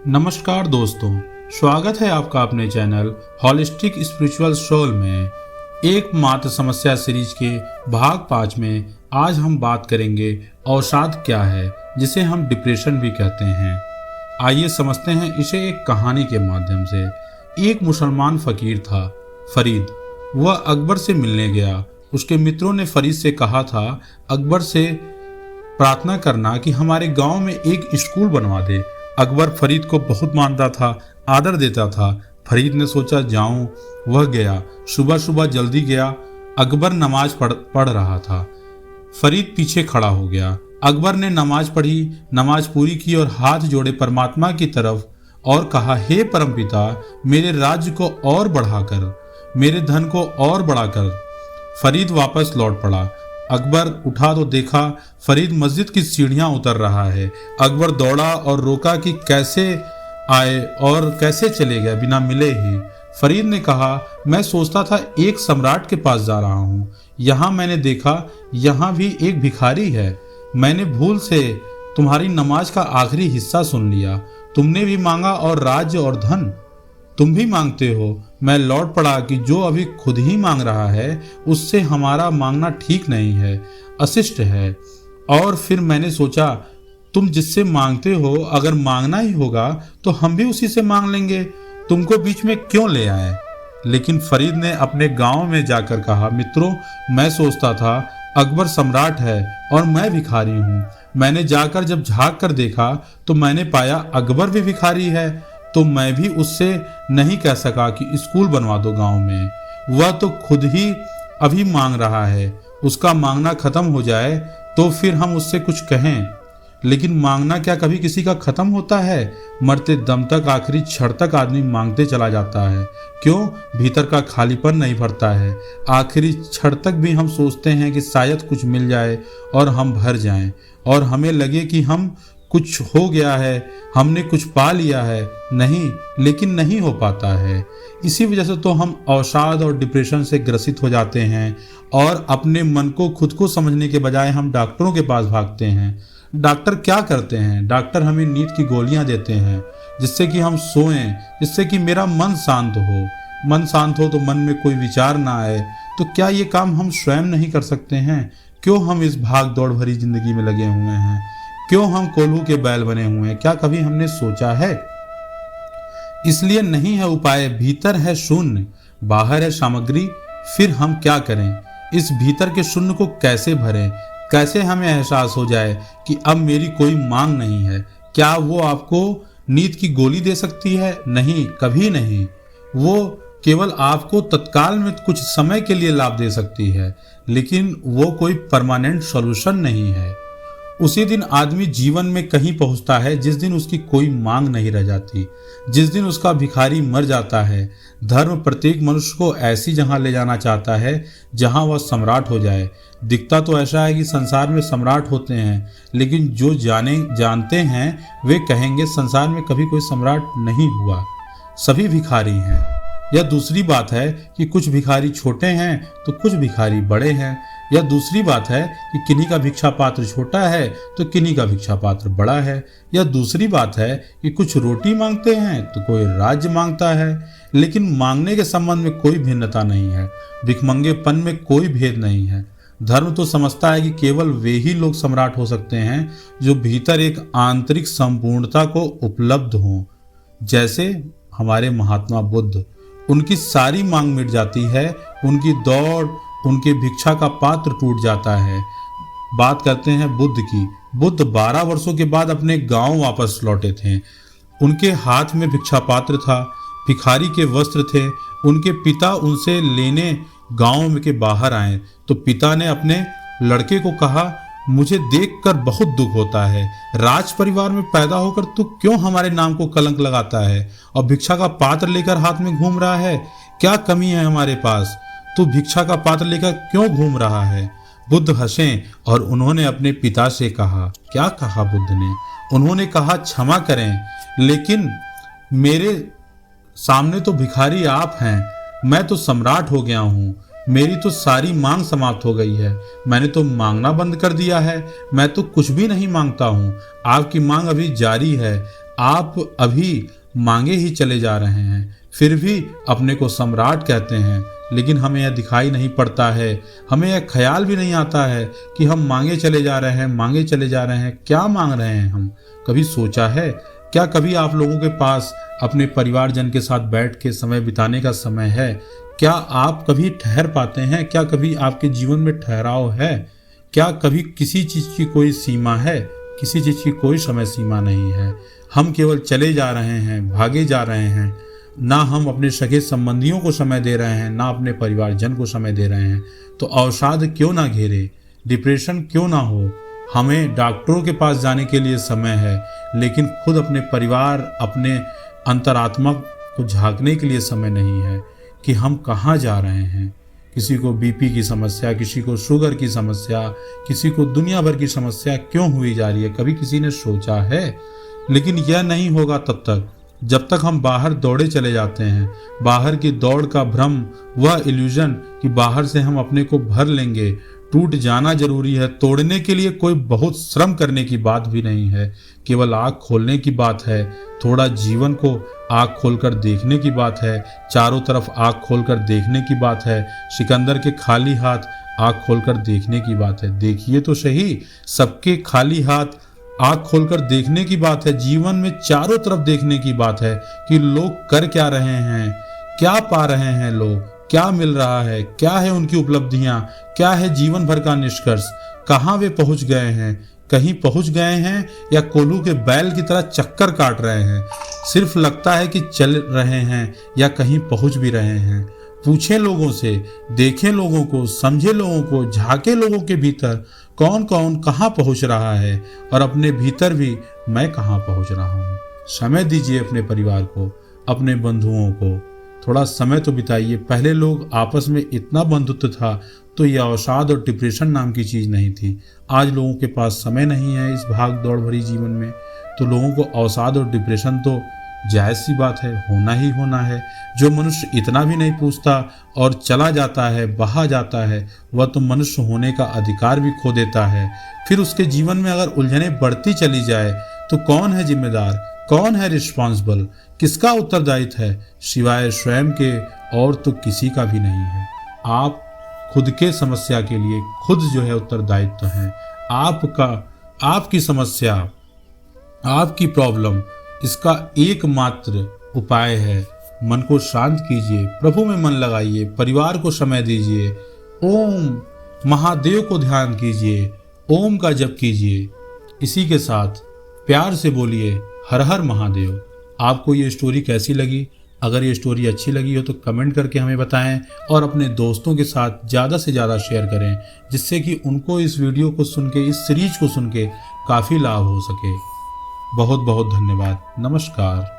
नमस्कार दोस्तों, स्वागत है आपका अपने चैनल हॉलिस्टिक स्पिरिचुअल सोल में एकमात्र समस्या सीरीज के भाग 5 में आज हम बात करेंगे अवसाद क्या है, जिसे हम डिप्रेशन भी कहते हैं। आइए समझते हैं इसे एक कहानी के माध्यम से। एक मुसलमान फकीर था, फरीद। वह अकबर से मिलने गया। उसके मित्रों ने फरीद से कहा था, अकबर से प्रार्थना करना कि हमारे गांव में एक स्कूल बनवा दे। अकबर फरीद को बहुत मानता था, आदर देता था। फरीद ने सोचा जाऊं। वह गया। सुबह सुबह जल्दी गया। अकबर नमाज पढ़ रहा था। फरीद पीछे खड़ा हो गया। अकबर ने नमाज पढ़ी, नमाज पूरी की और हाथ जोड़े परमात्मा की तरफ और कहा, हे परमपिता, मेरे राज्य को और बढ़ाकर, मेरे धन को और बढ़ाकर। फरीद वापस लौट पड़ा। अकबर उठा तो देखा फरीद मस्जिद की सीढ़ियां उतर रहा है। अकबर दौड़ा और रोका कि कैसे आए और कैसे चले गए बिना मिले ही। फरीद ने कहा, मैं सोचता था एक सम्राट के पास जा रहा हूँ। यहाँ मैंने देखा यहाँ भी एक भिखारी है। मैंने भूल से तुम्हारी नमाज का आखिरी हिस्सा सुन लिया। तुमने भी मांगा और राज्य और धन तुम भी मांगते हो। मैं लौट पड़ा कि जो अभी खुद ही मांग रहा है उससे हमारा मांगना ठीक नहीं है, अशिष्ट है। और फिर मैंने सोचा, तुम जिससे मांगते हो अगर मांगना ही होगा तो हम भी उसी से मांग लेंगे, तुमको बीच में क्यों ले आए। लेकिन फरीद ने अपने गांव में जाकर कहा, मित्रों, मैं सोचता था अकबर सम्राट है और मैं भिखारी हूँ। मैंने जाकर जब झांक कर देखा तो मैंने पाया अकबर भी भिखारी है। तो मैं भी उससे नहीं कह सका कि स्कूल बनवा दो गांव में। वह तो खुद ही अभी मांग रहा है। उसका मांगना खत्म हो जाए तो फिर हम उससे कुछ कहें। लेकिन मांगना क्या कभी किसी का खत्म होता है? मरते दम तक, आखिरी क्षण तक आदमी मांगते चला जाता है। क्यों? भीतर का खालीपन नहीं भरता है। आखिरी क्षण तक भी हम सोचते हैं कि शायद कुछ मिल जाए और हम भर जाएं और हमें लगे कि हम कुछ हो गया है, हमने कुछ पा लिया है। नहीं, लेकिन नहीं हो पाता है। इसी वजह से तो हम अवसाद और डिप्रेशन से ग्रसित हो जाते हैं और अपने मन को खुद को समझने के बजाय हम डॉक्टरों के पास भागते हैं। डॉक्टर क्या करते हैं? डॉक्टर हमें नींद की गोलियां देते हैं जिससे कि हम सोएं, जिससे कि मेरा मन शांत हो। मन शांत हो तो मन में कोई विचार ना आए। तो क्या ये काम हम स्वयं नहीं कर सकते हैं? क्यों हम इस भाग दौड़ भरी जिंदगी में लगे हुए हैं? क्यों हम कोल्हू के बैल बने हुए हैं? क्या कभी हमने सोचा है? इसलिए नहीं है उपाय, भीतर है शून्य, बाहर है सामग्री। फिर हम क्या करें? इस भीतर के शून्य को कैसे भरें? कैसे हमें एहसास हो जाए कि अब मेरी कोई मांग नहीं है? क्या वो आपको नींद की गोली दे सकती है? नहीं, कभी नहीं। वो केवल आपको तत्काल में कुछ समय के लिए लाभ दे सकती है, लेकिन वो कोई परमानेंट सॉल्यूशन नहीं है। उसी दिन आदमी जीवन में कहीं पहुंचता है जिस दिन उसकी कोई मांग नहीं रह जाती, जिस दिन उसका भिखारी मर जाता है। धर्म प्रत्येक मनुष्य को ऐसी जगह ले जाना चाहता है जहां वह सम्राट हो जाए। दिखता तो ऐसा है कि संसार में सम्राट होते हैं, लेकिन जो जानते हैं वे कहेंगे संसार में कभी कोई सम्राट नहीं हुआ, सभी भिखारी हैं। यह दूसरी बात है कि कुछ भिखारी छोटे हैं तो कुछ भिखारी बड़े हैं। यह दूसरी बात है कि किन्हीं का भिक्षा पात्र छोटा है तो किन्हीं का भिक्षा पात्र बड़ा है। यह दूसरी बात है कि कुछ रोटी मांगते हैं तो कोई राज्य मांगता है। लेकिन मांगने के संबंध में कोई भिन्नता नहीं है, भिखमंगेपन में कोई भेद नहीं है। धर्म तो समझता है कि केवल वे ही लोग सम्राट हो सकते हैं जो भीतर एक आंतरिक संपूर्णता को उपलब्ध हों। जैसे हमारे महात्मा बुद्ध, उनकी सारी मांग मिट जाती है, उनकी दौड़, उनके भिक्षा का पात्र टूट जाता है। बात करते हैं बुद्ध की। बुद्ध 12 वर्षों के बाद अपने गांव वापस लौटे थे। उनके हाथ में भिक्षा पात्र था, भिखारी के वस्त्र थे। उनके पिता उनसे लेने गांव के बाहर आए तो पिता ने अपने लड़के को कहा, मुझे देखकर बहुत दुख होता है। राज परिवार में पैदा होकर तू क्यों हमारे नाम को कलंक लगाता है और भिक्षा का पात्र लेकर हाथ में घूम रहा है? क्या कमी है हमारे पास? तू भिक्षा का पात्र लेकर क्यों घूम रहा है? बुद्ध हंसे और उन्होंने अपने पिता से कहा, क्या कहा बुद्ध ने? उन्होंने कहा, क्षमा करें, लेकिन मेरे सामने तो भिखारी आप हैं। मैं तो सम्राट हो गया हूँ। मेरी तो सारी मांग समाप्त हो गई है। मैंने तो मांगना बंद कर दिया है। मैं तो कुछ भी नहीं मांगता हूँ। आपकी मांग अभी जारी है। आप अभी मांगे ही चले जा रहे हैं, फिर भी अपने को सम्राट कहते हैं, लेकिन हमें यह दिखाई नहीं पड़ता है, हमें यह ख्याल भी नहीं आता है कि हम मांगे चले जा रहे हैं, मांगे चले जा रहे हैं। क्या मांग रहे हैं हम? कभी सोचा है? क्या कभी आप लोगों के पास अपने परिवारजन के साथ बैठ के समय बिताने का समय है? क्या आप कभी ठहर पाते हैं? क्या कभी आपके जीवन में ठहराव है? क्या कभी किसी चीज़ की कोई सीमा है? किसी चीज़ की कोई समय सीमा नहीं है। हम केवल चले जा रहे हैं, भागे जा रहे हैं। ना हम अपने सगे संबंधियों को समय दे रहे हैं, ना अपने परिवारजन को समय दे रहे हैं। तो अवसाद क्यों ना घेरे, डिप्रेशन क्यों ना हो? हमें डॉक्टरों के पास जाने के लिए समय है, लेकिन खुद अपने परिवार, अपने अंतरात्मा को झांकने के लिए समय नहीं है कि हम कहाँ जा रहे हैं। किसी को बीपी की समस्या, किसी को शुगर की समस्या, किसी को दुनिया भर की समस्या क्यों हुई जा रही है? कभी किसी ने सोचा है? लेकिन यह नहीं होगा तब तक जब तक हम बाहर दौड़े चले जाते हैं। बाहर की दौड़ का भ्रम, वह इल्यूजन कि बाहर से हम अपने को भर लेंगे। टूट जाना जरूरी है। तोड़ने के लिए कोई बहुत श्रम करने की बात भी नहीं है, केवल आँख खोलने की बात है। थोड़ा जीवन को आँख खोलकर देखने की बात है, चारों तरफ आँख खोलकर देखने की बात है। सिकंदर के खाली हाथ आँख खोलकर देखने की बात है। देखिए तो सही, सबके खाली हाथ आँख खोलकर देखने की बात है। जीवन में चारों तरफ देखने की बात है कि लोग कर क्या रहे हैं, क्या पा रहे हैं लोग, क्या मिल रहा है, क्या है उनकी उपलब्धियां, क्या है जीवन भर का निष्कर्ष, कहाँ वे पहुंच गए हैं। कहीं पहुंच गए हैं या कोल्हू के बैल की तरह चक्कर काट रहे हैं। सिर्फ लगता है कि चल रहे हैं या कहीं पहुंच भी रहे हैं। पूछें लोगों से, देखें लोगों को, समझे लोगों को, झांके लोगों के भीतर कौन कौन कहाँ पहुंच रहा है, और अपने भीतर भी मैं कहाँ पहुंच रहा हूँ। समय दीजिए अपने परिवार को, अपने बंधुओं को, थोड़ा समय तो बिताइए। पहले लोग आपस में इतना बंधुत्व था तो ये अवसाद और डिप्रेशन नाम की चीज़ नहीं थी। आज लोगों के पास समय नहीं है इस भाग दौड़ भरी जीवन में, तो लोगों को अवसाद और डिप्रेशन तो जायज़ सी बात है, होना ही होना है। जो मनुष्य इतना भी नहीं पूछता और चला जाता है, बहा जाता है, वह तो मनुष्य होने का अधिकार भी खो देता है। फिर उसके जीवन में अगर उलझनें बढ़ती चली जाए तो कौन है जिम्मेदार, कौन है रिस्पॉन्सिबल, किसका उत्तरदायित्व है? सिवाय स्वयं के और तो किसी का भी नहीं है। आप खुद के समस्या के लिए खुद जो है उत्तरदायित्व है। आपकी समस्या, आपकी प्रॉब्लम, इसका एकमात्र उपाय है मन को शांत कीजिए, प्रभु में मन लगाइए, परिवार को समय दीजिए, ओम महादेव को ध्यान कीजिए, ओम का जप कीजिए। इसी के साथ प्यार से बोलिए हर हर महादेव। आपको ये स्टोरी कैसी लगी? अगर ये स्टोरी अच्छी लगी हो तो कमेंट करके हमें बताएं और अपने दोस्तों के साथ ज़्यादा से ज़्यादा शेयर करें, जिससे कि उनको इस वीडियो को सुन के, इस सीरीज को सुन के काफ़ी लाभ हो सके। बहुत बहुत धन्यवाद। नमस्कार।